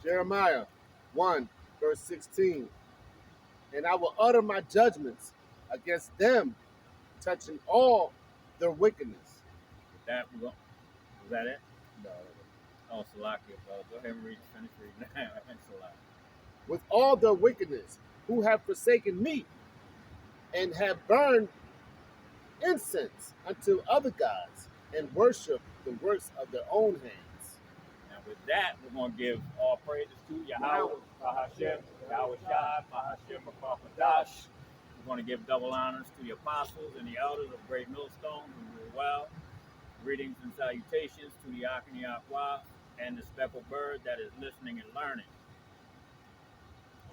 Jeremiah 1, verse 16. And I will utter my judgments against them, touching all their wickedness. Was that it? No. Oh, Salakia, bro. Go ahead and finish reading that. Salakia. With all their wickedness, who have forsaken me, and have burned incense unto other gods, and worship the works of their own hands. And with that, we're going to give all praises to Yahweh, Bahashem, Yahweh Shai, Bahashem, Apapadash. We're going to give double honors to the apostles and the elders of Great Millstone who rule well. Greetings and salutations to the Akani Akwa and the speckled bird that is listening and learning.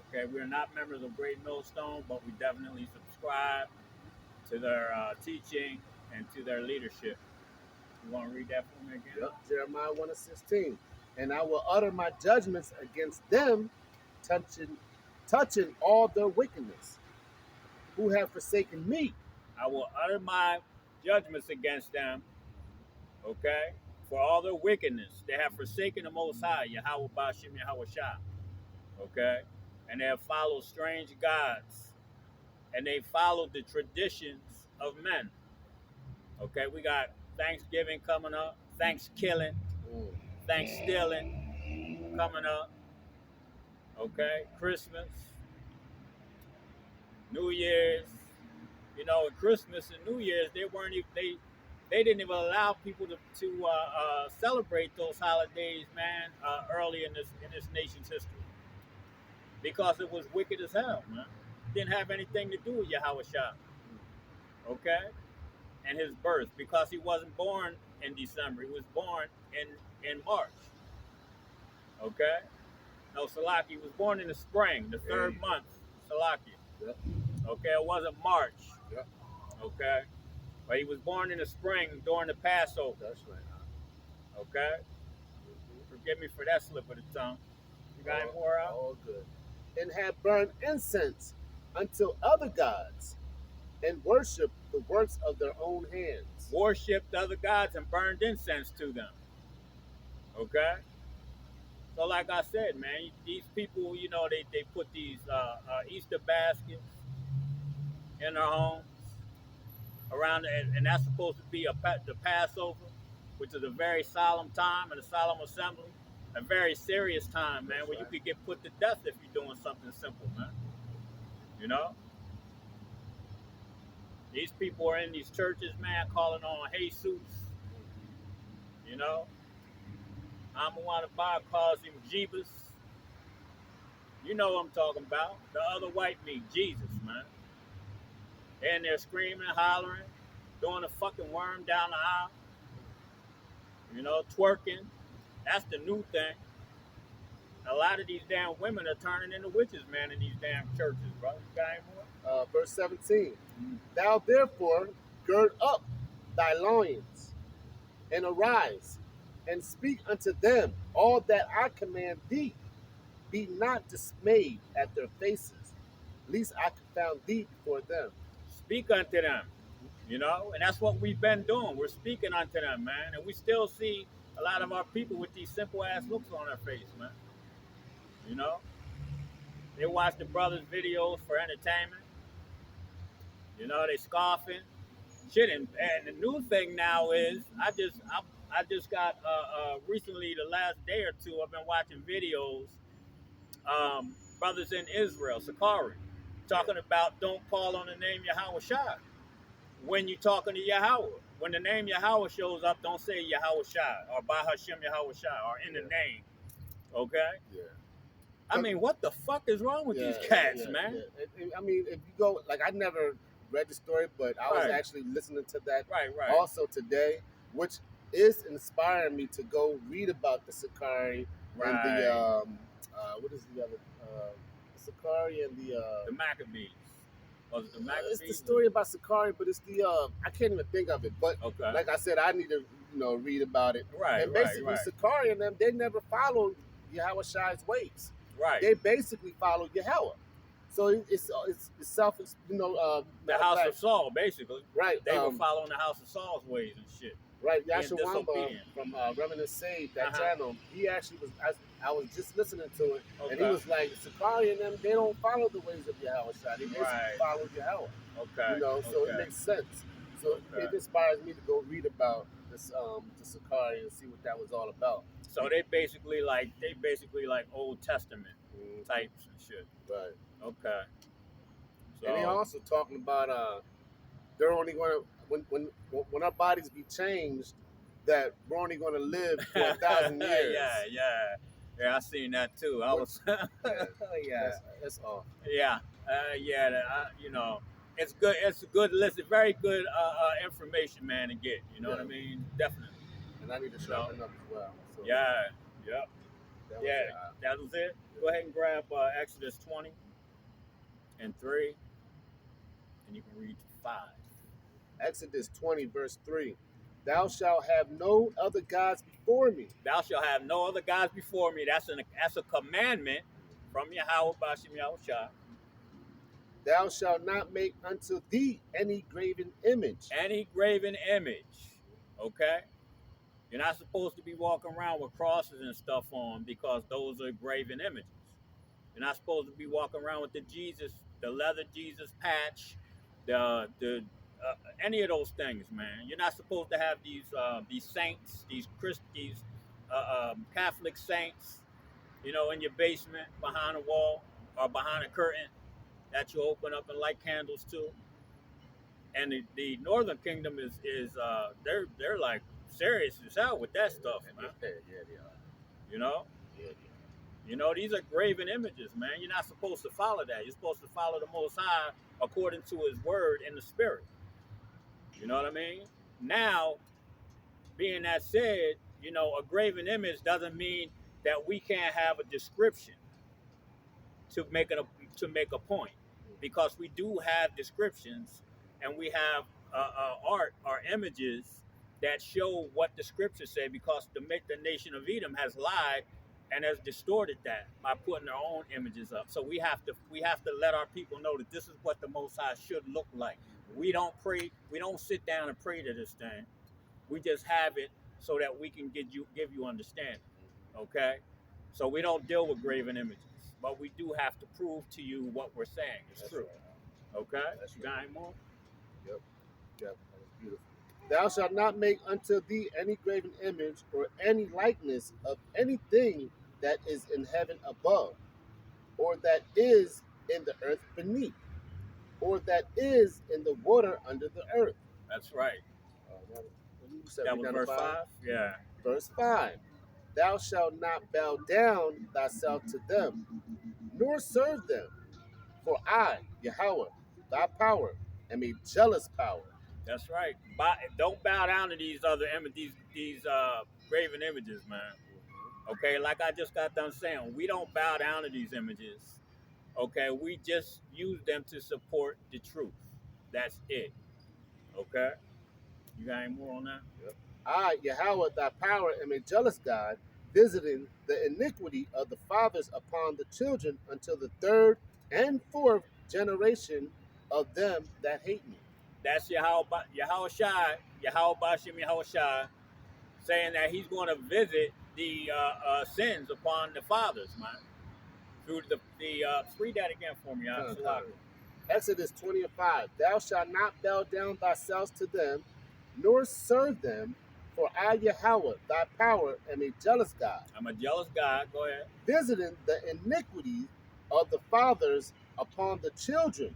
Okay, we're not members of Great Millstone, but we definitely subscribe to their teaching and to their leadership. You want to read that for me again? Yep. Jeremiah 1 and 16. And I will utter my judgments against them, touching all their wickedness, who have forsaken me. I will utter my judgments against them, okay, for all their wickedness. They have forsaken the Most High, Yahweh Bashim, Yahweh Shah, okay, and they have followed strange gods, and they followed the traditions of men. Okay, we got Thanksgiving coming up, Thanksgiving, Thanksstealing coming up. Okay, Christmas, New Year's. You know, at Christmas and New Year's, they didn't even allow people to celebrate those holidays, man, early in this nation's history, because it was wicked as hell, man. Didn't have anything to do with Yahweh Shah, okay, and his birth, because he wasn't born in December. He was born in March, okay. No, Salaki was born in the spring, the third month, Salaki. Yep. Okay, it wasn't March. Yep. Okay, but he was born in the spring during the Passover. That's right. Okay, forgive me for that slip of the tongue. You got any more out? All good. And have burned incense unto other gods, and worship the works of their own hands. Worshipped other gods and burned incense to them. Okay. So like I said, man, these people, you know, they put these Easter baskets in their homes around, and that's supposed to be the Passover, which is a very solemn time and a solemn assembly, a very serious time, man, where you could get put to death if you're doing something simple, man. You know? These people are in these churches, man, calling on Jesus. You know? Amuanabad calls him Jeebus. You know what I'm talking about. The other white meat, Jesus, man. And they're screaming, hollering, doing a fucking worm down the aisle. You know, twerking. That's the new thing. A lot of these damn women are turning into witches, man, in these damn churches, bro. You got any more? Verse 17. Thou therefore gird up thy loins, and arise, and speak unto them all that I command thee. Be not dismayed at their faces, lest I confound thee before them. Speak unto them, you know, and that's what we've been doing. We're speaking unto them, man, and we still see a lot of our people with these simple ass looks on their face, man. You know, they watch the brothers' videos for entertainment. You know, they scoffing, shit, and the new thing now is I just got recently, the last day or two, I've been watching videos. Brothers in Israel, Sakari, talking about don't call on the name Yahweh Shai when you're talking to Yahweh. When the name Yahweh shows up, don't say Yahweh Shai or Bahashem Yahweh Shai or in the name. Okay? Yeah. I mean, what the fuck is wrong with these cats, man? Yeah. I mean, if you go, like, I never read the story, but I was actually listening to that also today, which is inspiring me to go read about the Sakari and the what is the other the Sakari and the Maccabees. Was it the Maccabees? It's the story about Sakari, but it's the I can't even think of it. But like I said, I need to read about it. And basically, Sakari and them, they never followed Yahweh Shai's ways. Right. They basically followed Yahweh. So it's self, the house of Saul, basically. Right. They were following the house of Saul's ways and shit. Right, being Yasha Wamba disobedient. from Remnant Save, that Uh-huh. channel, he actually was, I was just listening to it, and he Okay. was like, Sakari and them, they don't follow the ways of Yahweh Shai. They basically Right. follow Yahweh, Okay. you know, so it Okay. makes sense. So Okay. it inspires me to go read about this, the Sakari and see what that was all about. So they basically like Old Testament types and shit. Right. Okay. And they So also talking about they're only going to when our bodies be changed, that we're only going to live for 1,000 years. yeah, I seen that too. I was That's all. yeah, you know, it's good. It's a good listen. Very good information, man, to get. You know what I mean? Definitely. And I need to sharpen up as well. So Yeah. that was Yeah, it. that was it. Go ahead and grab Exodus 20 and 3, and you can read 5. Exodus 20, verse 3. Thou shalt have no other gods before me. Thou shalt have no other gods before me. That's a commandment from Yahweh Bashim Yahushua. Thou shalt not make unto thee any graven image. Any graven image. Okay? You're not supposed to be walking around with crosses and stuff on because those are graven images. You're not supposed to be walking around with the leather Jesus patch, the any of those things, man. You're not supposed to have these saints, these Catholic saints, you know, in your basement behind a wall or behind a curtain that you open up and light candles to. And the Northern Kingdom is they're like serious as hell with that stuff, man. Yeah, they are. You know? Yeah. You know, these are graven images, man. You're not supposed to follow that. You're supposed to follow the Most High according to His word in the Spirit. You know what I mean? Now, being that said, you know, a graven image doesn't mean that we can't have a description to make a point, because we do have descriptions, and we have art or images that show what the scriptures say, because the nation of Edom has lied and has distorted that by putting their own images up. So we have to let our people know that this is what the Most High should look like. We don't pray. We don't sit down and pray to this thing. We just have it so that we can give you understanding. Okay, so we don't deal with graven images, but we do have to prove to you what we're saying is That's true. Right. Okay, That's you got any more? Yep, that was beautiful. Thou shalt not make unto thee any graven image or any likeness of anything that is in heaven above, or that is in the earth beneath, or that is in the water under the earth. That's right. That was verse 5? Yeah. Verse 5. Thou shalt not bow down thyself to them, nor serve them. For I, Yahweh, thy power, am a jealous power. That's right. Don't bow down to these other these graven images, man. Okay, like I just got done saying, we don't bow down to these images. Okay, we just use them to support the truth. That's it. Okay? You got any more on that? Yep. I, Yahweh, thy power, am a jealous God, visiting the iniquity of the fathers upon the children until the third and fourth generation of them that hate me. That's Yahweh Shai, Yahweh Bashim Yahweh Shai, saying that he's going to visit the sins upon the fathers, man. Through read that again for me. Exodus 20:5. Thou shalt not bow down thyself to them, nor serve them, for I, Yahweh, thy power, am a jealous God. I'm a jealous God. Go ahead. Visiting the iniquity of the fathers upon the children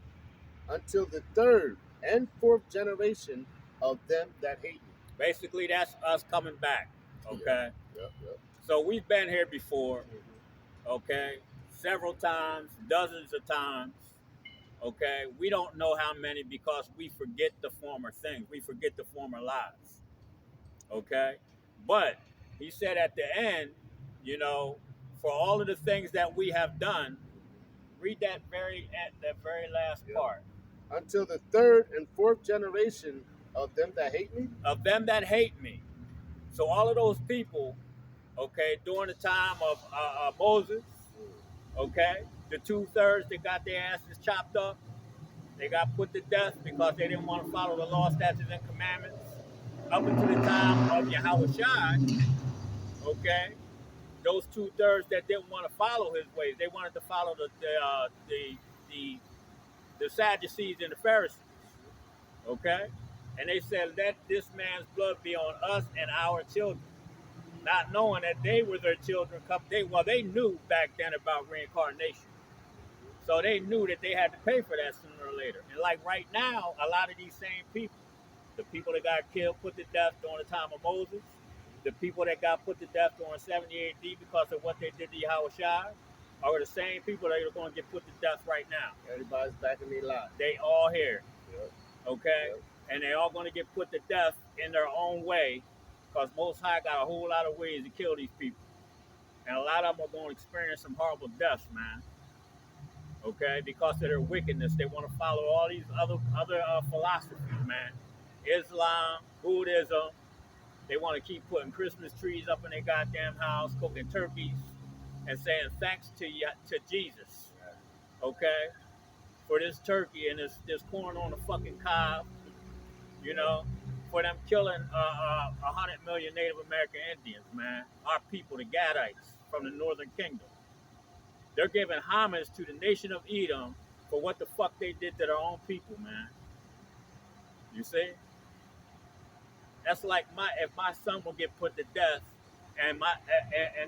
until the third and fourth generation of them that hate me. Basically, that's us coming back. Okay. Yep. So we've been here before. Okay. Several times, dozens of times. Okay. We don't know how many, because we forget the former things. We forget the former lives. Okay. But he said at the end, you know, for all of the things that we have done, read that very last part. Until the third and fourth generation of them that hate me? Of them that hate me. So all of those people, okay, during the time of Moses, okay, the 2/3 that got their asses chopped up, they got put to death because they didn't want to follow the law, statutes, and commandments. up until the time of Yahushua, okay, those 2/3 that didn't want to follow his ways, they wanted to follow the the Sadducees and the Pharisees, okay, and they said, "Let this man's blood be on us and our children," not knowing that they were their children. They knew back then about reincarnation, so they knew that they had to pay for that sooner or later. And like right now, a lot of these same people, the people that got killed, put to death during the time of Moses, the people that got put to death during 70 AD because of what they did to Yahushua, are the same people that are going to get put to death right now. Everybody's back in their lives. They all here, Yep. okay? Yep. And they all going to get put to death in their own way, because Most High got a whole lot of ways to kill these people. And a lot of them are going to experience some horrible deaths, man. Okay, because of their wickedness, they want to follow all these other philosophies, man. Islam, Buddhism. They want to keep putting Christmas trees up in their goddamn house, cooking turkeys, and saying thanks to Jesus. Okay, for this turkey and this corn on the fucking cob. You know, for them killing 100 million Native American Indians, man. Our people, the Gadites from the Northern Kingdom. They're giving homage to the nation of Edom for what the fuck they did to their own people, man. You see? That's like if my son will get put to death, and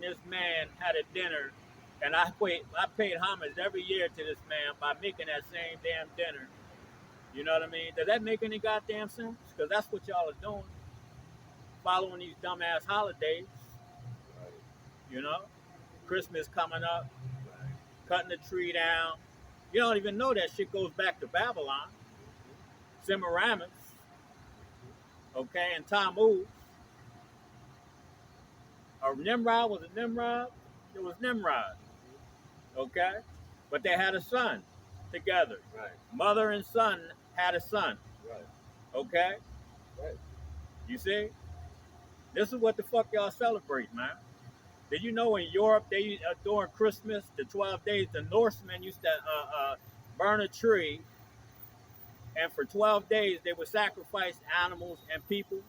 this man had a dinner, and I paid homage every year to this man by making that same damn dinner. You know what I mean? Does that make any goddamn sense? Because that's what y'all are doing, following these dumbass holidays. Right. You know, Christmas coming up, cutting the tree down. You don't even know that shit goes back to Babylon. Semiramis, okay, and Tammuz. Or Nimrod, was it Nimrod? It was Nimrod, okay? But they had a son together. Right. Mother and son had a son, Right. okay? Right. You see? This is what the fuck y'all celebrate, man. Did you know in Europe, they during Christmas, the 12 days, the Norsemen used to burn a tree, and for 12 days they would sacrifice animals and people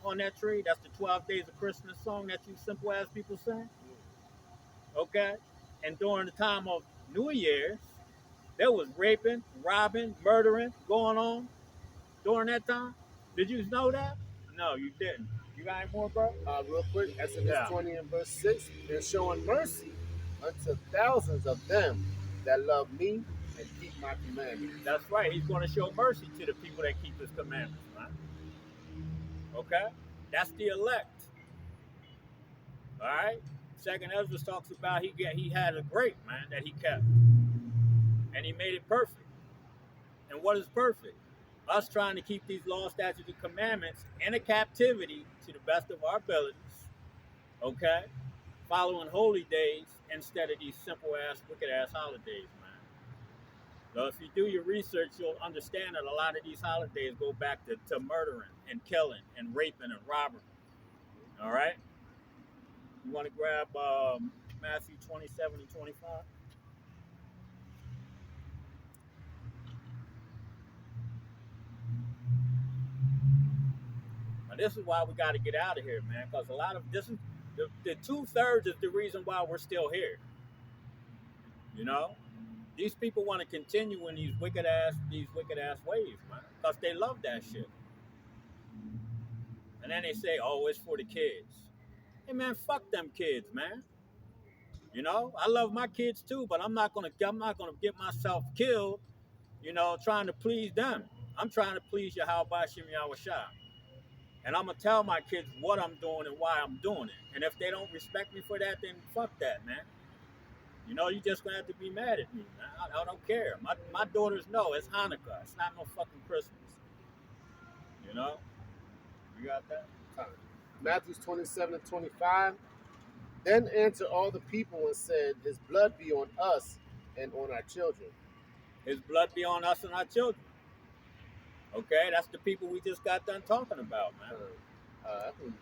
on that tree. That's the 12 days of Christmas song that you simple ass people sing. Okay? And during the time of New Year's, there was raping, robbing, murdering going on during that time. Did you know that? No, you didn't. You got any more, bro? Real quick, Exodus Yeah. 20 and verse 6, and showing mercy unto thousands of them that love me and keep my commandments. That's right. He's going to show mercy to the people that keep his commandments, man. Okay? That's the elect. All right? Second Ezra talks about he had a grape, man, that he kept. And he made it perfect. And what is perfect? Us trying to keep these laws, statutes, and commandments in a captivity to the best of our abilities. Okay? Following holy days instead of these simple ass, wicked ass holidays, man. So if you do your research, you'll understand that a lot of these holidays go back to murdering and killing and raping and robbing. All right? You want to grab Matthew 27 and 25? Now, this is why we got to get out of here, man, because a lot of this is the 2/3 is the reason why we're still here. You know, these people want to continue in these wicked ass ways, man, because they love that shit. And then they say, "Oh, it's for the kids." Hey, man, fuck them kids, man. You know, I love my kids too, but I'm not gonna get myself killed. You know, trying to please them. I'm trying to please Yahweh Shem Yahushua. And I'm going to tell my kids what I'm doing and why I'm doing it. And if they don't respect me for that, then fuck that, man. You know, you just going to have to be mad at me, man. I don't care. My daughters know it's Hanukkah. It's not no fucking Christmas. You know? You got that? Matthew 27 and 25. Then answered all the people and said, his blood be on us and on our children. His blood be on us and our children. Okay? That's the people we just got done talking about, man. I can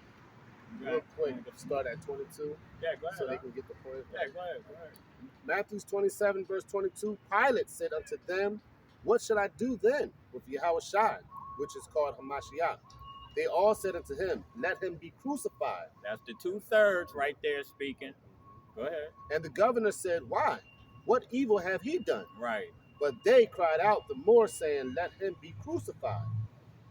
real quick start at 22. Yeah, go ahead. So they can get the point. Yeah, go ahead. Matthew 27, verse 22. Pilate said unto them, what should I do then with Yahushua, which is called Hamashiach? They all said unto him, Let him be crucified. That's the 2/3 right there speaking. Go ahead. And the governor said, Why? What evil have he done? Right. But they cried out the more, saying, Let him be crucified.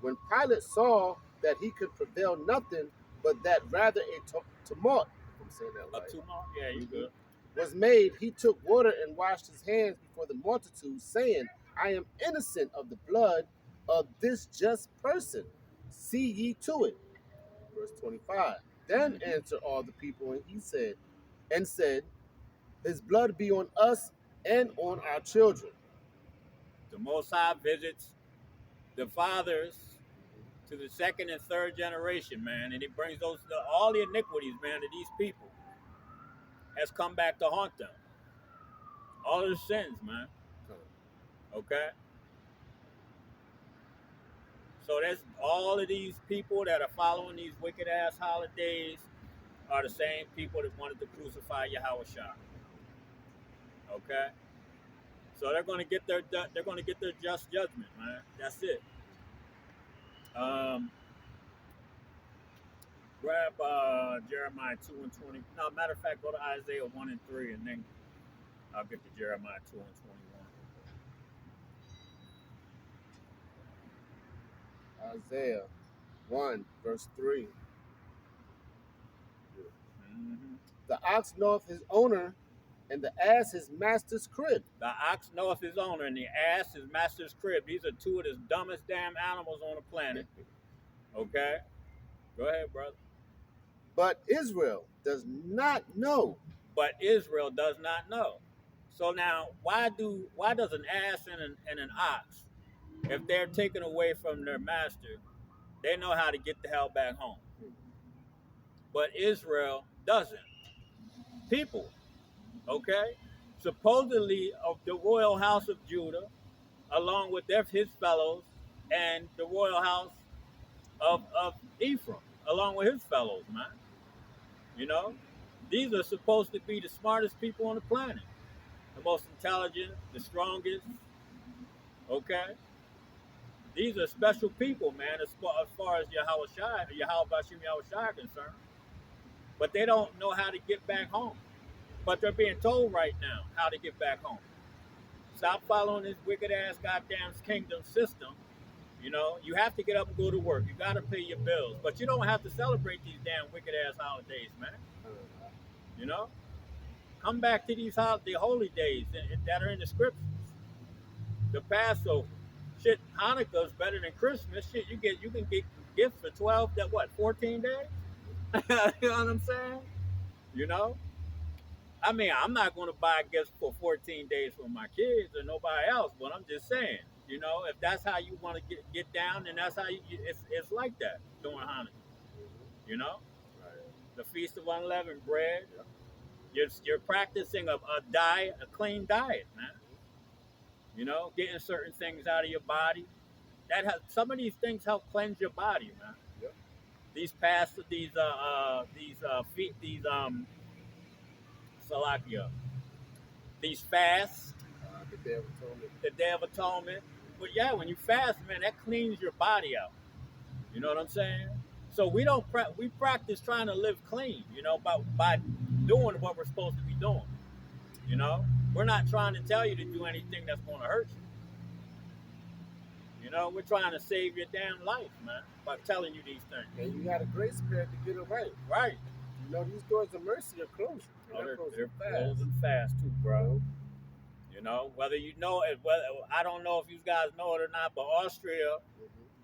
When Pilate saw that he could prevail nothing, but that rather a tumult, if I'm saying that A right, tumult? Yeah, you good. was made, he took water and washed his hands before the multitude, saying, I am innocent of the blood of this just person. See ye to it. Verse 25. Then answered all the people, and said, His blood be on us and on our children. The Most High visits the fathers to the second and third generation, man, and he brings all the iniquities, man, of these people has come back to haunt them. All of the sins, man. Okay? So that's all of these people that are following these wicked ass holidays are the same people that wanted to crucify Yahweh Shah. Okay? So they're gonna get their just judgment, man. That's it. Grab Jeremiah 2 and 20. No, matter of fact, go to Isaiah 1 and 3, and then I'll get to Jeremiah 2 and 21. Isaiah 1, verse 3. Mm-hmm. The ox knoweth his owner, and the ass his master's crib. The ox knoweth his owner, and the ass his master's crib. These are two of the dumbest damn animals on the planet. Okay? Go ahead, brother. But Israel does not know. But Israel does not know. So now, why does an ass and an ox, if they're taken away from their master, they know how to get the hell back home? But Israel doesn't. People, okay? Supposedly of the royal house of Judah, along with his fellows, and the royal house of Ephraim, along with his fellows, man. You know? These are supposed to be the smartest people on the planet. The most intelligent, the strongest, okay? These are special people, man, as far as Yahweh Bashim Yahweh Shai are concerned. But they don't know how to get back home. But they're being told right now how to get back home. Stop following this wicked ass goddamn kingdom system. You know, you have to get up and go to work. You got to pay your bills. But you don't have to celebrate these damn wicked ass holidays, man. You know? Come back to these the holy days that are in the scriptures. The Passover. Shit, Hanukkah's better than Christmas. Shit, you can get gifts for 14 days? You know what I'm saying? You know? I mean, I'm not going to buy gifts for 14 days for my kids or nobody else, but I'm just saying, you know, if that's how you want to get down, then that's how it's like that during Hanukkah. You know? Right. The Feast of Unleavened Bread. You're practicing a diet, a clean diet, man. You know, getting certain things out of your body. Some of these things help cleanse your body, man. Yep. These Salakia. These fasts. The Day of Atonement. But yeah, when you fast, man, that cleans your body out. You know what I'm saying? So we practice trying to live clean, you know, by doing what we're supposed to be doing. You know, we're not trying to tell you to do anything that's going to hurt you. You know, we're trying to save your damn life, man, by telling you these things. And you got a grace period to get it right. Right. You know, these doors of mercy are closing. They're closing fast too, bro. You know, whether I don't know if you guys know it or not, but Austria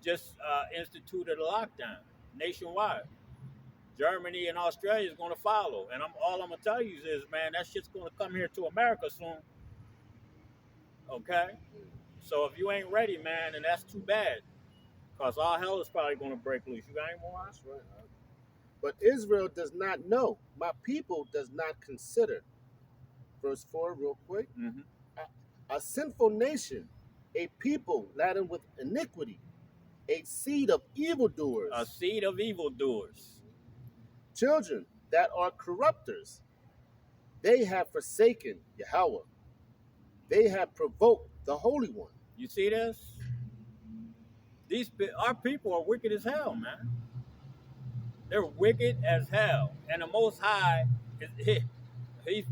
just instituted a lockdown nationwide. Germany and Australia is going to follow, and all I'm gonna tell you is, man, that shit's going to come here to America soon. Okay, so if you ain't ready, man, then that's too bad, cause all hell is probably going to break loose. You got any more? That's right. But Israel does not know. My people does not consider. Verse 4, real quick. Mm-hmm. A sinful nation, a people laden with iniquity, a seed of evildoers. A seed of evildoers. Children that are corrupters. They have forsaken Yahweh. They have provoked the Holy One. You see this? Our people are wicked as hell, man. They're wicked as hell, and the Most High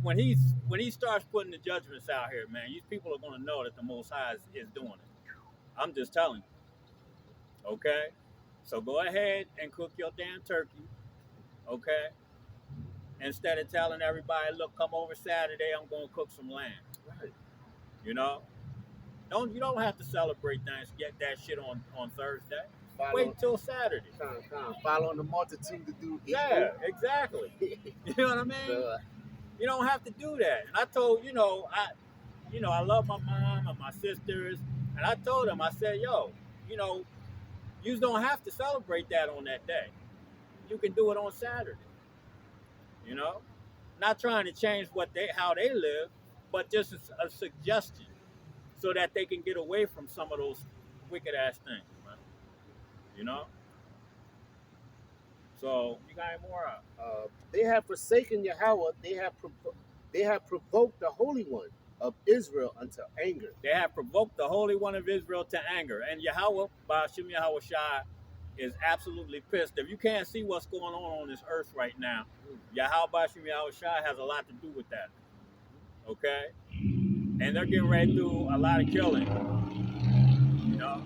when he starts putting the judgments out here, man. These people are going to know that the Most High is doing it. I'm just telling you, okay. So go ahead and cook your damn turkey, okay. Instead of telling everybody, look, come over Saturday, I'm going to cook some lamb. Right. You know, you don't have to celebrate get that shit on Thursday. Follow, Wait till Saturday. Following the multitude to do evil. Yeah, exactly. You know what I mean? You don't have to do that. And I told, I love my mom and my sisters, and I told them, I said, yo, you don't have to celebrate that on that day. You can do it on Saturday. You know, not trying to change how they live, but just a suggestion so that they can get away from some of those wicked ass things, man. You know. So you got any more? They have forsaken Yahweh. They have provoked the Holy One of Israel unto anger. They have provoked the Holy One of Israel to anger, and Yahweh, Ba'ashim Yahweh Shai, is absolutely pissed. If you can't see what's going on this earth right now, Yahweh Ba'ashim Yahweh Shai has a lot to do with that. Okay, and they're getting ready to do a lot of killing. You know,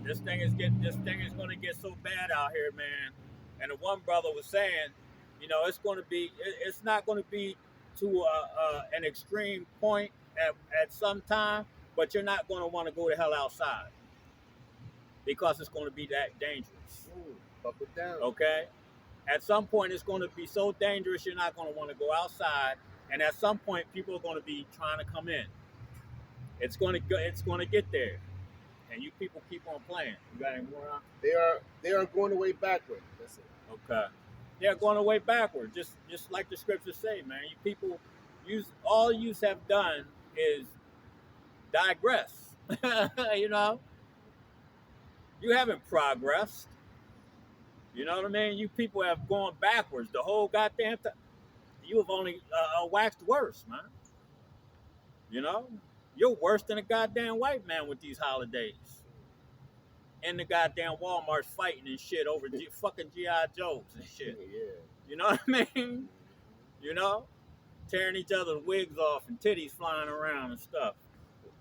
this thing is going to get so bad out here, man. And the one brother was saying, it's not going to be to an extreme point at some time, but you're not going to want to go the hell outside because it's going to be that dangerous. Buckle down. Okay? At some point, it's going to be so dangerous you're not going to want to go outside, and at some point, people are going to be trying to come in. It's going to get there, and you people keep on playing. You got any more on? They are going away backward. That's it. Okay. They're going away backward, just like the scriptures say, man. You people, all you have done is digress. You know, you haven't progressed. You know what I mean? You people have gone backwards the whole goddamn time. You have only waxed worse, man. You know, you're worse than a goddamn white man with these holidays. In the goddamn Walmart's fighting and shit over fucking G.I. Joes and shit. Yeah. You know what I mean? You know? Tearing each other's wigs off and titties flying around and stuff.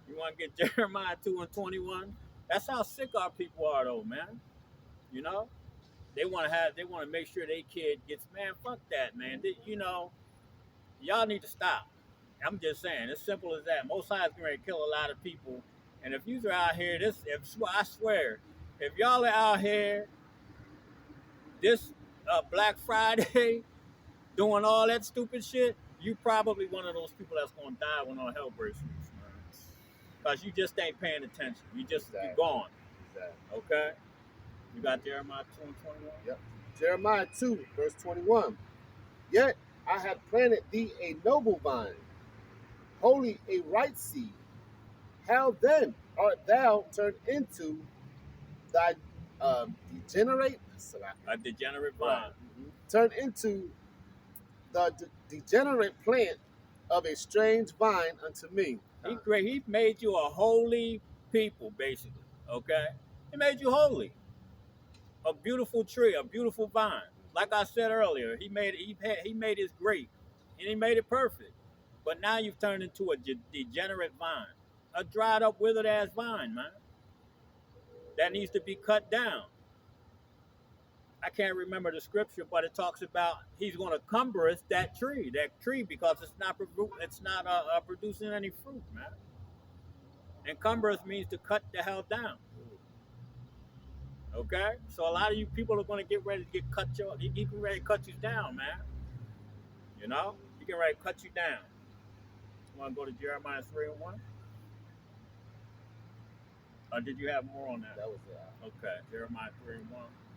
You want to get Jeremiah 2:21? That's how sick our people are, though, man. You know? They want to make sure their kid gets, man, fuck that, man. Y'all need to stop. I'm just saying, as simple as that. Most High is going to kill a lot of people. And if you are out here, I swear, if y'all are out here this Black Friday doing all that stupid shit, you probably one of those people that's going to die when all hell breaks loose, man. Because you just ain't paying attention. You're gone. Exactly. Okay? You got Jeremiah 2:21? Yep. Jeremiah 2, verse 21. Yet I have planted thee a noble vine, holy a right seed. How then art thou turned into thy degenerate? A degenerate vine. Turned into the degenerate plant of a strange vine unto me. He made you a holy people, basically. Okay? He made you holy. A beautiful tree, a beautiful vine. Like I said earlier, he made his grape, and he made it perfect. But now you've turned into a degenerate vine, a dried up, withered ass vine, man. That needs to be cut down. I can't remember the scripture, but it talks about he's going to cumbereth that tree, because it's not producing any fruit, man. And cumbereth means to cut the hell down. Okay, so a lot of you people are going to get ready to get cut. He get ready to cut you down, man. You know, he get ready to cut you down. You want to go to Jeremiah 3:1? Or did you have more on that? That was it. Okay, Jeremiah 3:1.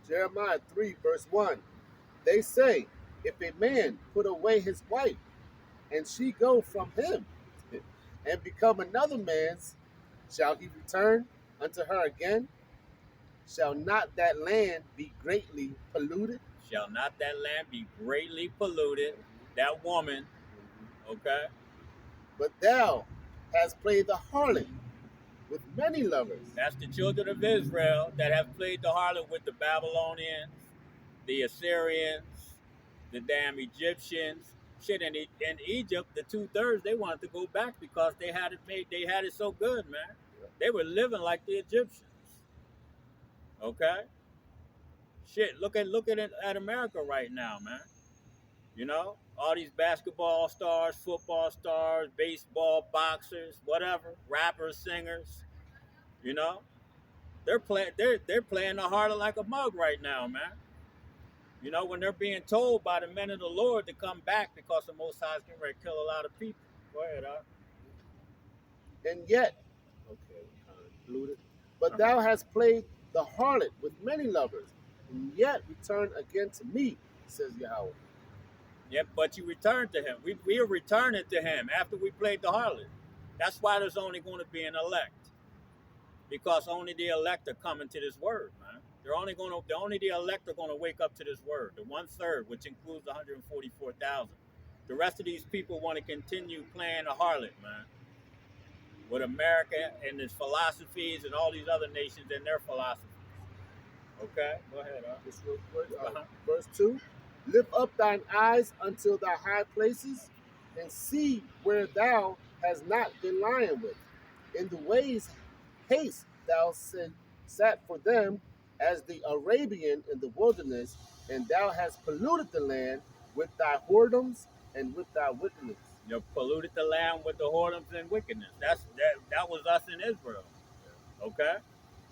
Jeremiah 3, verse 1. They say, if a man put away his wife, and she go from him, and become another man's, shall he return unto her again? Shall not that land be greatly polluted? Shall not that land be greatly polluted? That woman, okay? But thou hast played the harlot with many lovers. That's the children of Israel that have played the harlot with the Babylonians, the Assyrians, the damn Egyptians. Shit, in Egypt, the 2/3 they wanted to go back because they had it made. They had it so good, man. They were living like the Egyptians. Okay. Shit, look at America right now, man. You know, all these basketball stars, football stars, baseball, boxers, whatever, rappers, singers. You know, they're playing the harlot like a mug right now, man. You know, when they're being told by the men of the Lord to come back because the Most High is getting ready to kill a lot of people. Go ahead, And yet, okay, included, but thou hast played the harlot with many lovers, and yet return again to me, says Yahweh. Yep, but you return to him. We are returning to him after we played the harlot. That's why there's only going to be an elect. Because only the elect are coming to this word, man. Only the elect are going to wake up to this word. The 1/3, which includes 144,000. The rest of these people want to continue playing the harlot, man. With America and its philosophies and all these other nations and their philosophies. Okay, go ahead. Just real quick, verse 2. Lift up thine eyes unto thy high places, and see where thou hast not been lying with. In the ways haste thou sat for them as the Arabian in the wilderness, and thou hast polluted the land with thy whoredoms and with thy wickedness. You polluted the land with the whoredoms and wickedness. That was us in Israel. Okay?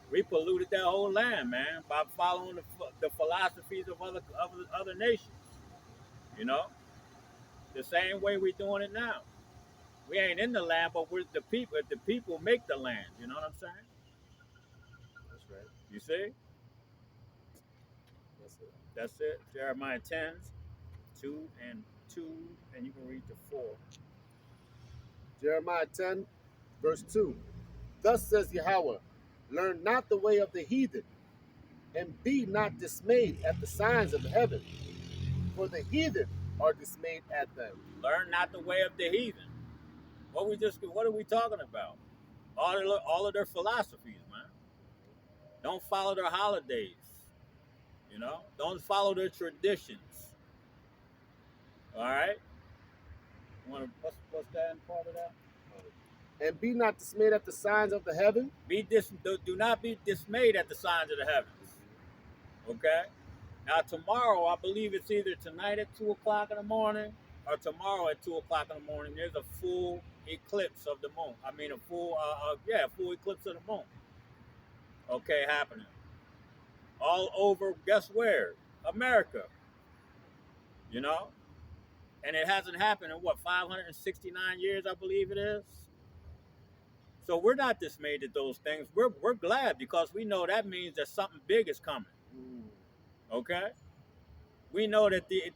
We polluted that whole land, man, by following the philosophies of other nations. You know? The same way we're doing it now. We ain't in the land, but we're the people. The people make the land. You know what I'm saying? That's right. You see? That's it. That's it. Jeremiah 10, 2 and 2, and you can read the 4. Jeremiah 10, verse 2. Thus says Yahweh, learn not the way of the heathen, and be not dismayed at the signs of heaven, for the heathen are dismayed at them. Learn not the way of the heathen. What are we talking about? All of their philosophies, man. Don't follow their holidays. You know? Don't follow their traditions. All right? What's that in part of that? And be not dismayed at the signs of the heaven. Do not be dismayed at the signs of the heavens. Okay? Now tomorrow, I believe it's either tonight at 2 o'clock in the morning or tomorrow at 2 o'clock in the morning. There's a full eclipse of the moon. I mean, a full eclipse of the moon. Okay, happening. All over, guess where? America. You know? And it hasn't happened in 569 years, I believe it is. So we're not dismayed at those things. We're glad because we know that means that something big is coming. Okay? We know that the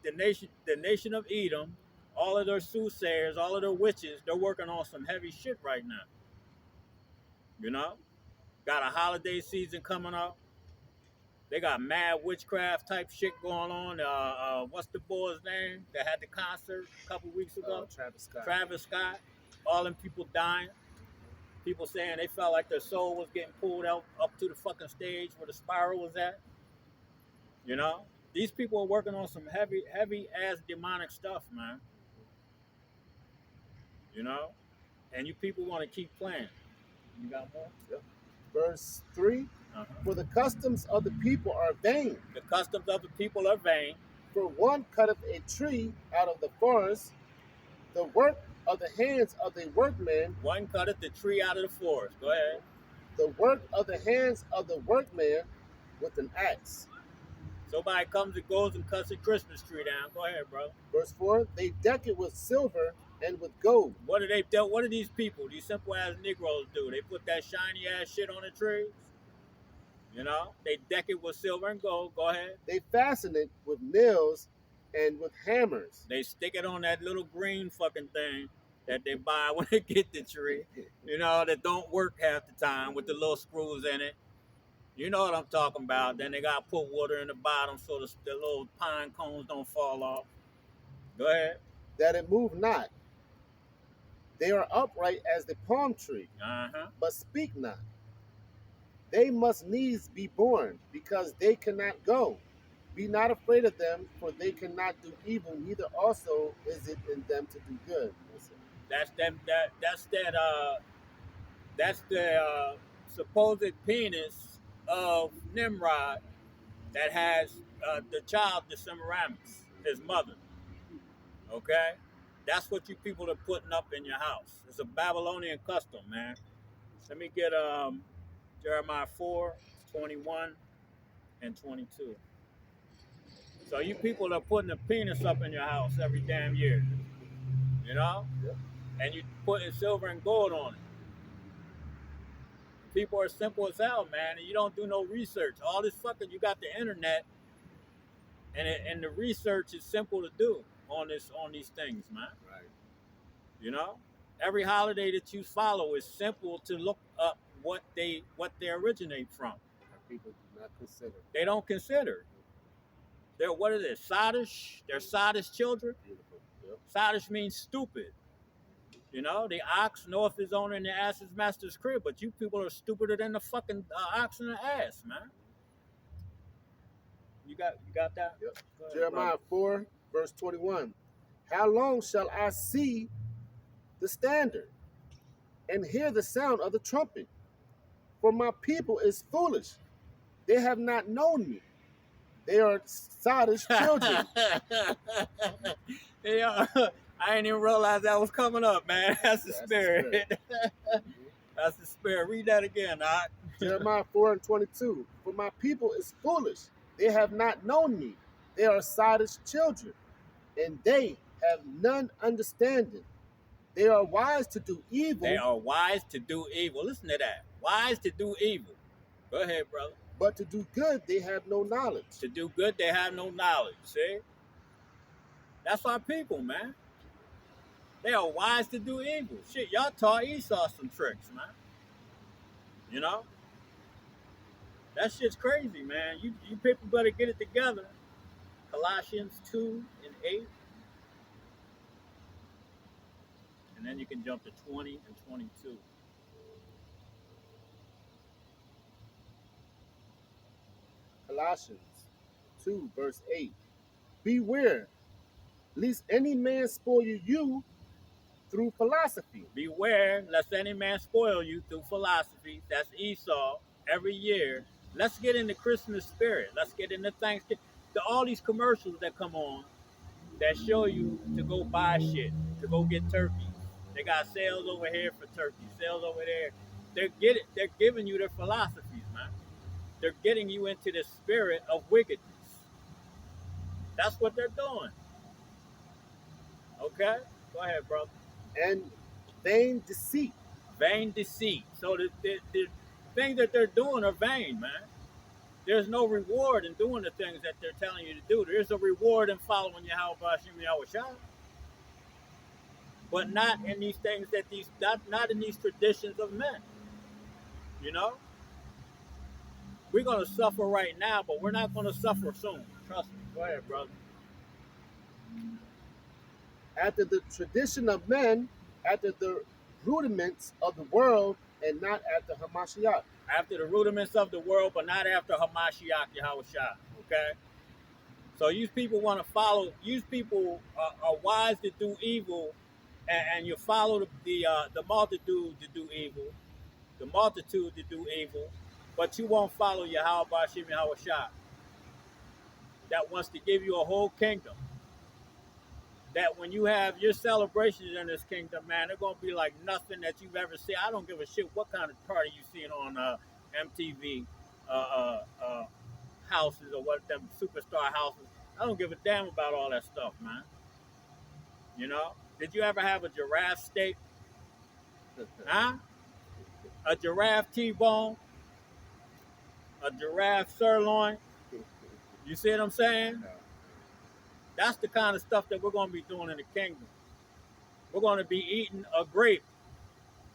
nation of Edom, all of their soothsayers, all of their witches, they're working on some heavy shit right now. You know? Got a holiday season coming up. They got mad witchcraft type shit going on. What's the boy's name that had the concert a couple weeks ago? Travis Scott. Travis Scott. All them people dying. People saying they felt like their soul was getting pulled out up to the fucking stage where the spiral was at. You know? These people are working on some heavy ass demonic stuff, man. You know? And you people want to keep playing. You got more? Yep. Verse 3. For the customs of the people are vain. The customs of the people are vain. For one cutteth a tree out of the forest, the work of the hands of the workman. One cutteth the tree out of the forest. Go ahead. The work of the hands of the workman with an axe. Somebody comes and goes and cuts a Christmas tree down. Go ahead, bro. Verse 4, they deck it with silver and with gold. What do these people, these simple ass Negroes do? They put that shiny ass shit on the trees. You know, they deck it with silver and gold. Go ahead. They fasten it with nails and with hammers. They stick it on that little green fucking thing that they buy when they get the tree. You know, that don't work half the time with the little screws in it. You know what I'm talking about. Then they got to put water in the bottom so the little pine cones don't fall off. Go ahead. That it move not. They are upright as the palm tree, Uh-huh. but speak not. They must needs be born, because they cannot go. Be not afraid of them, for they cannot do evil, neither also is it in them to do good. That's them that's the supposed penis of Nimrod that has the child, the Semiramis, his mother. Okay? That's what you people are putting up in your house. It's a Babylonian custom, man. Let me get Jeremiah 4:21 and 22. So you people are putting a penis up in your house every damn year, you know? Yep. And you putting silver and gold on it. People are simple as hell, man, and you don't do no research. All this fucking, you got the internet, and the research is simple to do on these things, man. Right. You know, every holiday that you follow is simple to look up what they originate from. Our people do not consider. They don't consider. They're what are they? Sadish. They're sadish children. Beautiful. Yep. Sadish means stupid. You know, the ox knoweth his owner and the ass his master's crib, but you people are stupider than the fucking ox and the ass, man. You got that? Yep. Go ahead, Jeremiah brother. 4, verse 21. How long shall I see the standard and hear the sound of the trumpet? For my people is foolish. They have not known me. They are sottish children. They are. I didn't even realize that was coming up, man. That's the spirit. That's the spirit. Read that again, Doc. Jeremiah 4 and 22. For my people is foolish. They have not known me. They are sottish children, and they have none understanding. They are wise to do evil. They are wise to do evil. Listen to that. Wise to do evil. Go ahead, brother. But to do good, they have no knowledge. To do good, they have no knowledge. See? That's our people, man. They are wise to do evil. Shit, y'all taught Esau some tricks, man. You know? That shit's crazy, man. You people better get it together. Colossians 2 and 8. And then you can jump to 20 and 22. Colossians 2, verse 8. Beware, lest any man spoil you through philosophy. Beware, lest any man spoil you through philosophy. That's Esau every year. Let's get in the Christmas spirit. Let's get into Thanksgiving. All these commercials that come on that show you to go buy shit, to go get turkeys. They got sales over here for turkeys, sales over there. They're giving you their philosophies, man. They're getting you into the spirit of wickedness. That's what they're doing. Okay? Go ahead, brother. And vain deceit. Vain deceit. So the things that they're doing are vain, man. There's no reward in doing the things that they're telling you to do. There's a reward in following Yahweh Bashim Yahweh Shah. But not in these things not in these traditions of men. You know? We're gonna suffer right now, but we're not gonna suffer soon. Trust me. Go ahead, brother. After the tradition of men, after the rudiments of the world, and not after Hamashiach. After the rudiments of the world, but not after Hamashiach Yahweh Shah. Okay? So you people want to follow, you people are wise to do evil, and you follow the multitude to do evil, the multitude to do evil, but you won't follow Yahweh Bashim Yahweh Shah that wants to give you a whole kingdom. That when you have your celebrations in this kingdom, man, they're going to be like nothing that you've ever seen. I don't give a shit what kind of party you've seen on MTV houses or what them superstar houses. I don't give a damn about all that stuff, man. You know? Did you ever have a giraffe steak? Huh? A giraffe T-bone? A giraffe sirloin? You see what I'm saying? That's the kind of stuff that we're going to be doing in the kingdom. We're going to be eating a grape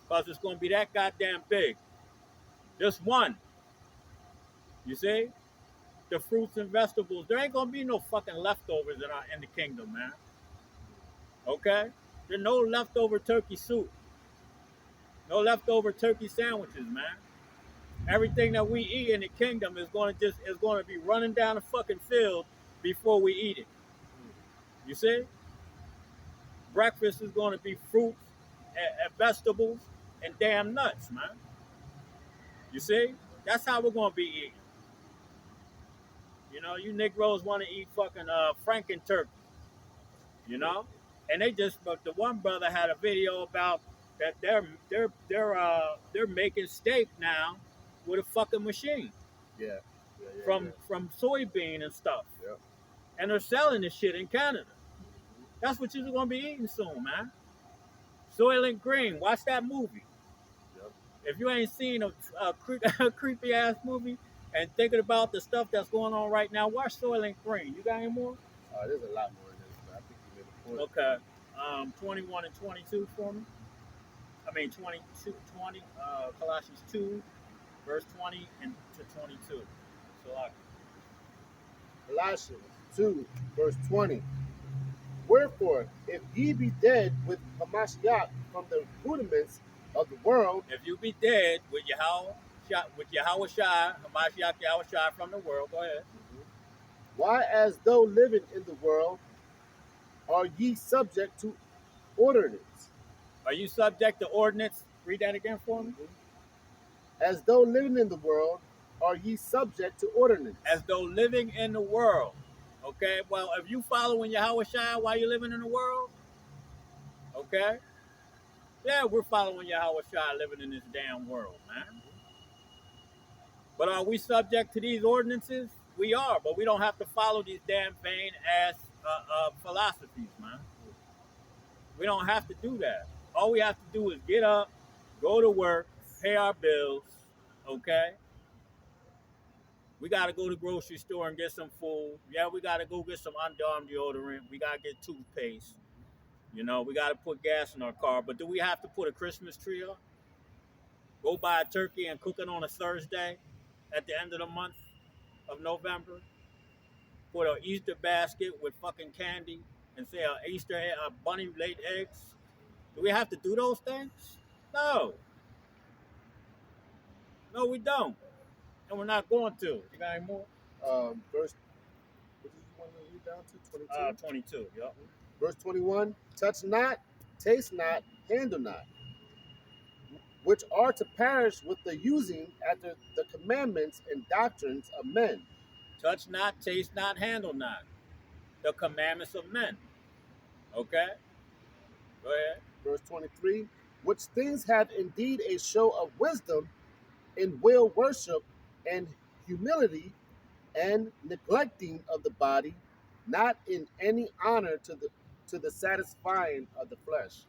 because it's going to be that goddamn big. Just one. You see? The fruits and vegetables. There ain't going to be no fucking leftovers in the kingdom, man. Okay? There's no leftover turkey soup. No leftover turkey sandwiches, man. Everything that we eat in the kingdom is going to be running down the fucking field before we eat it. You see? Breakfast is going to be fruits and vegetables and damn nuts, man. You see? That's how we're going to be eating. You know, you Negroes want to eat fucking Franken turkey. You know, and but the one brother had a video about that they're making steak now with a fucking machine. Yeah. From soybean and stuff. Yeah. And they're selling this shit in Canada. That's what you're gonna be eating soon, man. Soylent Green. Watch that movie. Yep. If you ain't seen a creepy ass movie and thinking about the stuff that's going on right now, watch Soylent Green. You got any more? There's a lot more in this, but I think you made a point. Okay. 21 and 22 for me. I mean 22, 20, Colossians 2, verse 20 and to 22. So Colossians 2, verse 20. Wherefore, if ye be dead with Hamashiach from the rudiments of the world, if you be dead with Yahweh Shai, Hamashiach Yahweh Shai from the world, go ahead. Why, as though living in the world, are ye subject to ordinance? Are you subject to ordinance? Read that again for me. As though living in the world, are ye subject to ordinance? As though living in the world. Okay, well, if you following Yahweh Shai while you're living in the world, okay, yeah, we're following Yahweh Shai living in this damn world, man. But are we subject to these ordinances? We are, but we don't have to follow these damn vain ass philosophies, man. We don't have to do that. All we have to do is get up, go to work, pay our bills, okay? We got to go to the grocery store and get some food. Yeah, we got to go get some Underarm deodorant. We got to get toothpaste. You know, we got to put gas in our car. But do we have to put a Christmas tree up? Go buy a turkey and cook it on a Thursday at the end of the month of November? Put an Easter basket with fucking candy and say a bunny laid eggs? Do we have to do those things? No. No, we don't. And we're not going to. You got any more? Verse, what did you want to read down to? 22? 22, yep. Verse 21, touch not, taste not, handle not, which are to perish with the using after the commandments and doctrines of men. Touch not, taste not, handle not. The commandments of men. Okay? Go ahead. Verse 23, which things have indeed a show of wisdom in will worship and humility and neglecting of the body, not in any honor to the satisfying of the flesh.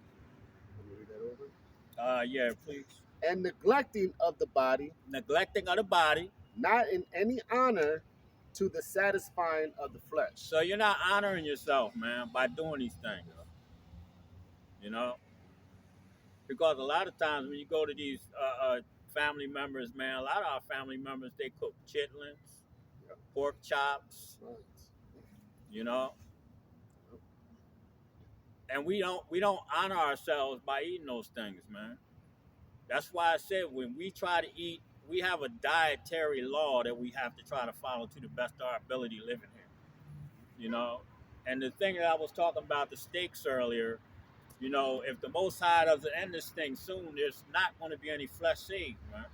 Can you read that over? Yeah, please. And neglecting of the body. Neglecting of the body. Not in any honor to the satisfying of the flesh. So you're not honoring yourself, man, by doing these things. You know? Because a lot of times when you go to these family members, man, a lot of our family members, they cook chitlins, pork chops, you know? And we don't honor ourselves by eating those things, man. That's why I said when we try to eat, we have a dietary law that we have to try to follow to the best of our ability living here. You know? And the thing that I was talking about, the steaks earlier, you know, if the Most High doesn't end this thing soon, there's not going to be any flesh saved, man.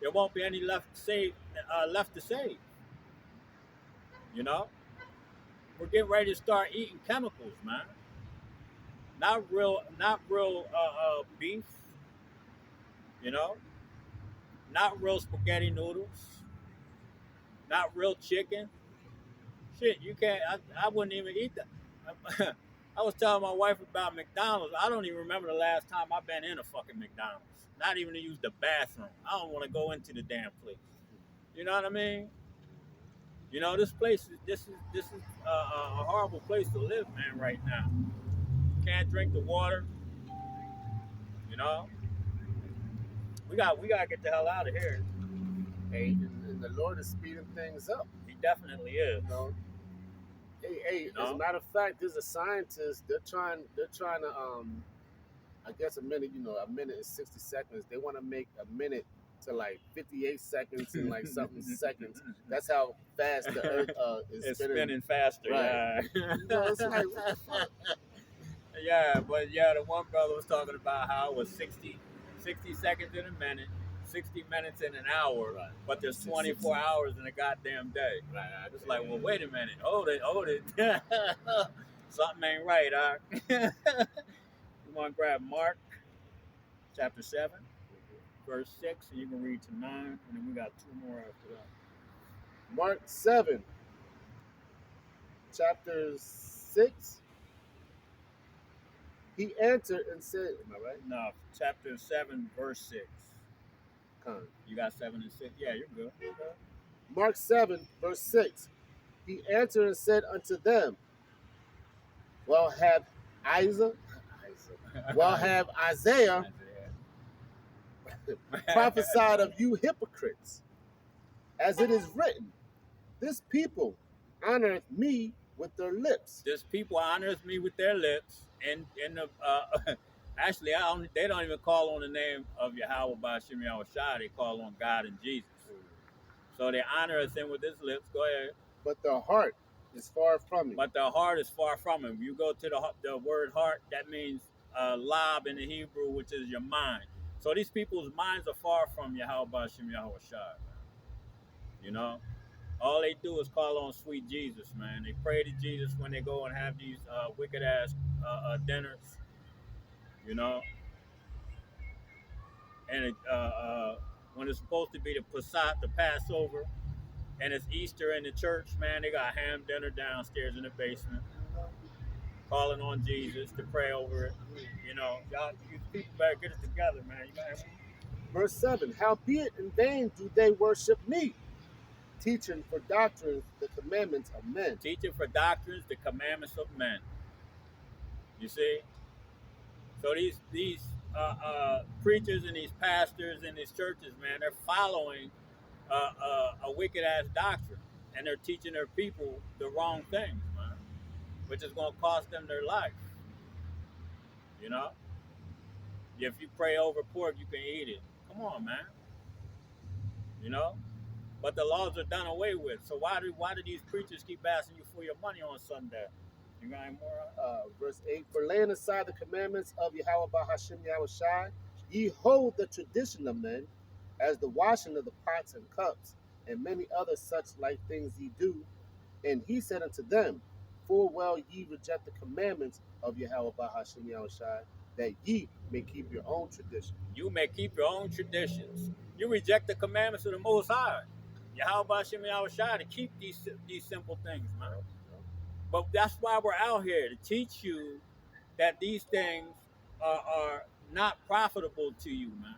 There won't be any left to save. You know? We're getting ready to start eating chemicals, man. Not real beef, you know, not real spaghetti noodles, not real chicken. Shit, you can't. I wouldn't even eat that. I was telling my wife about McDonald's. I don't even remember the last time I've been in a fucking McDonald's. Not even to use the bathroom. I don't want to go into the damn place. You know what I mean? You know, this is a horrible place to live, man. Right now. Can't drink the water. You know, we got to get the hell out of here. Hey, and the Lord is speeding things up. He definitely is. You know, Hey, You as a know, matter of fact, there's a scientist. They're trying to I guess a minute is 60 seconds. They want to make a minute to like 58 seconds and like something seconds. That's how fast the Earth is it's spinning. spinning faster. Right. Yeah. It's like what the fuck? Yeah, but yeah, the one brother was talking about how it was 60 seconds in a minute, 60 minutes in an hour, Right. but there's It's 24 60. hours in a goddamn day. Right. It's like, well, wait a minute, hold it. Something ain't right, you want to grab Mark chapter 7, verse 6, and you can read to 9, and then we got two more after that. Mark 7, chapter 6. He answered and said, am I right? No, chapter 7, verse 6. Con. You got 7 and 6? Yeah, you're good. Mark 7, verse 6. He answered and said unto them, Well, have Isaiah prophesied of you hypocrites, as it is written, This people honoreth me with their lips. This people honors me with their lips, and actually, they don't even call on the name of Yahweh Ba'Shem Yahushua. They call on God and Jesus. So they honor him with his lips. Go ahead. But their heart is far from me. But their heart is far from him. You go to the word heart, that means lab in the Hebrew, which is your mind. So these people's minds are far from Yahweh Ba'Shem Yahushua. You know? All they do is call on sweet Jesus, man. They pray to Jesus when they go and have these wicked ass dinners, you know. And when it's supposed to be the Passat, the Passover, and it's Easter in the church, man, they got ham dinner downstairs in the basement, calling on Jesus to pray over it. You know, y'all, you people better get it together, man. You gotta... Verse 7. Howbeit in vain do they worship me, teaching for doctrines the commandments of men. Teaching for doctrines the commandments of men. You see? So these preachers and these pastors in these churches, man, they're following a wicked ass doctrine, and they're teaching their people the wrong things, man, which is going to cost them their life. You know, if you pray over pork, you can eat it. Come on, man. You know, but the laws are done away with. So why do these preachers keep asking you for your money on Sunday? You got any more? Verse 8. For laying aside the commandments of Yahweh Ba'Hashem Yahushai, ye hold the tradition of men, as the washing of the pots and cups, and many other such like things ye do. And he said unto them, Full well ye reject the commandments of Yahweh Ba'Hashem Yahushai, that ye may keep your own tradition. You may keep your own traditions. You reject the commandments of the Most High, Yahweh Ba'Shem Yahushua, to keep these simple things, man. But that's why we're out here, to teach you that these things are not profitable to you, man.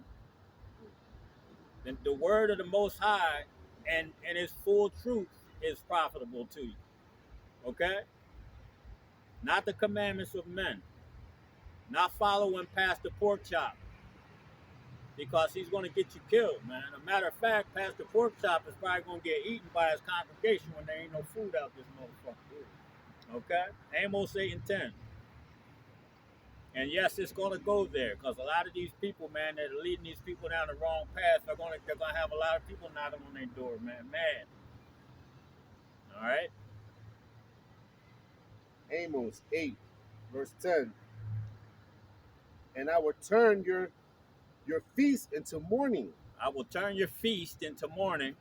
The word of the Most High and its full truth is profitable to you. Okay? Not the commandments of men. Not following Pastor Porkchop, because he's going to get you killed, man. A matter of fact, Pastor Porkchop is probably going to get eaten by his congregation when there ain't no food out this motherfucker. Okay? Amos 8 and 10. And yes, it's going to go there, because a lot of these people, man, that are leading these people down the wrong path, they're going to have a lot of people knocking on their door, man. Mad. All right? Amos 8, verse 10. And I will turn your feast into mourning, I will turn your feast into mourning,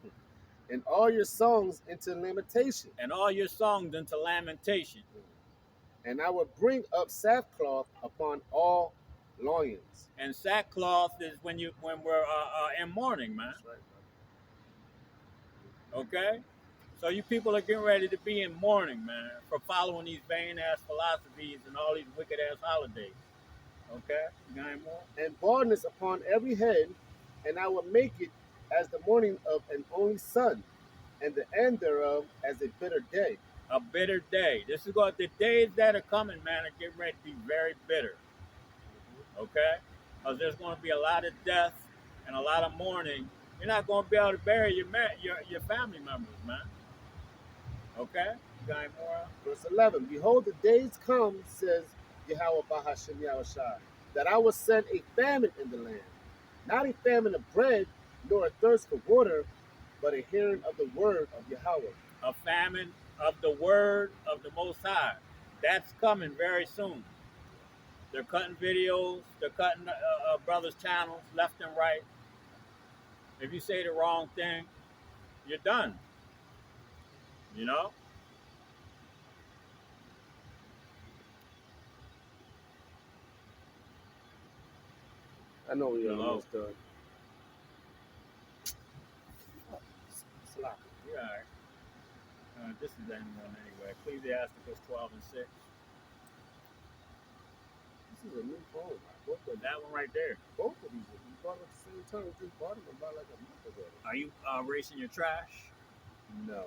and all your songs into lamentation. and all your songs into lamentation. And I will bring up sackcloth upon all loins. And sackcloth is when we're in mourning, man. That's right, Okay? So you people are getting ready to be in mourning, man, for following these vain-ass philosophies and all these wicked-ass holidays. Okay? You got any more? and baldness upon every head, and I will make it as the morning of an only son, and the end thereof as a bitter day. A bitter day. This is what the days that are coming, man, are getting ready to be very bitter. Okay? Because there's going to be a lot of death and a lot of mourning. You're not going to be able to bury your family members, man. Okay? You got any more? Verse 11, behold, the days come, says Yahweh Bahashem Yahushua, that I will send a famine in the land, not a famine of bread, nor a thirst for water, but a hearing of the word of Yahweh. A famine of the word of the Most High. That's coming very soon. They're cutting videos. They're cutting brothers' channels left and right. If you say the wrong thing, you're done. You know? I know we Hello. almost done. Slap. Yeah. This is the end one anyway. Ecclesiasticus 12 and 6. This is a new phone. Both of That one right there. Both of these. We bought them at the same time. We just bought them about like a month ago. Are you erasing your trash? No,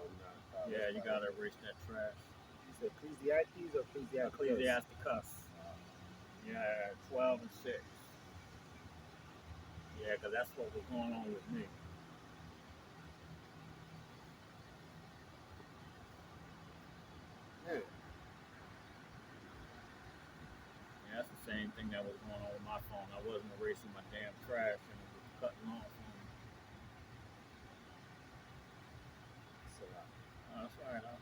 Yeah, you gotta erase that trash. You said Ecclesiastes or Ecclesiastes? Ecclesiasticus. Yeah, 12 and 6. Yeah, because that's what was going on with me. Yeah. Yeah, that's the same thing that was going on with my phone. I wasn't erasing my damn trash and it was cutting off on me. So, Oh, that's all right, huh?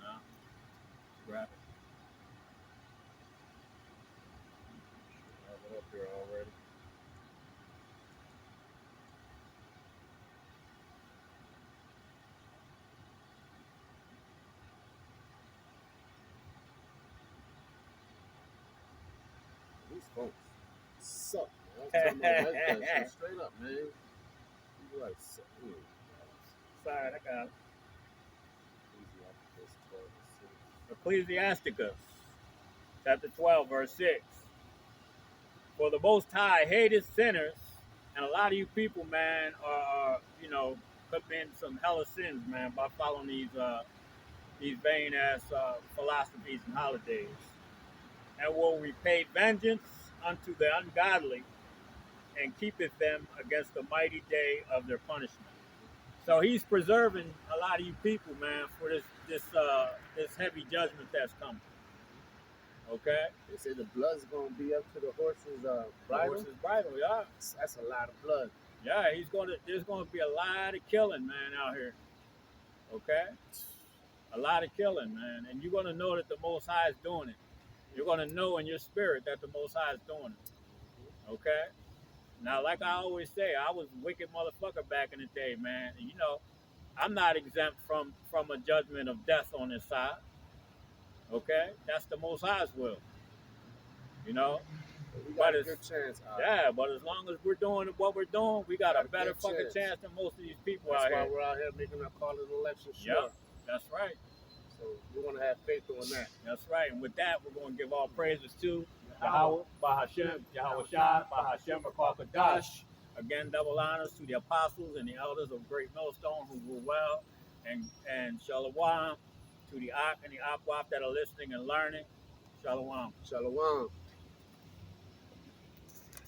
No. Grab it. Have it up here already. These folks suck, man. I'm talking about that shit straight up, man. You like, Sorry, I got it. Ecclesiasticus, chapter 12, verse 6. For the Most High hated sinners, and a lot of you people, man, are committing some hella sins, man, by following these vain ass philosophies and holidays, and will repay vengeance unto the ungodly, and keepeth them against the mighty day of their punishment. So he's preserving a lot of you people, man, for this heavy judgment that's coming. Okay? They say the blood's gonna be up to the horse's bridle. Horse's bridle, yeah. That's a lot of blood. Yeah, there's gonna be a lot of killing, man, out here. Okay? A lot of killing, man. And you're gonna know that the Most High is doing it. You're gonna know in your spirit that the Most High is doing it. Okay? Now, like I always say, I was a wicked motherfucker back in the day, man. And, I'm not exempt from a judgment of death on this side. Okay? That's the Most High's will. We got But a good chance. Yeah, but as long as we're doing what we're doing, we got a better fucking chance than most of these people out here. That's why we're out here making that call an election sure. Yep, that's right. So we're going to have faith on that. That's right. And with that, we're going to give all praises to Yahweh, Bahashem, Yahweh Shai, Bahashem, Rakakadash. Again, double honors to the apostles and the elders of Great Millstone who rule well. And Shalom to the Ak and the Akwaf that are listening and learning. Shalom. Shalom.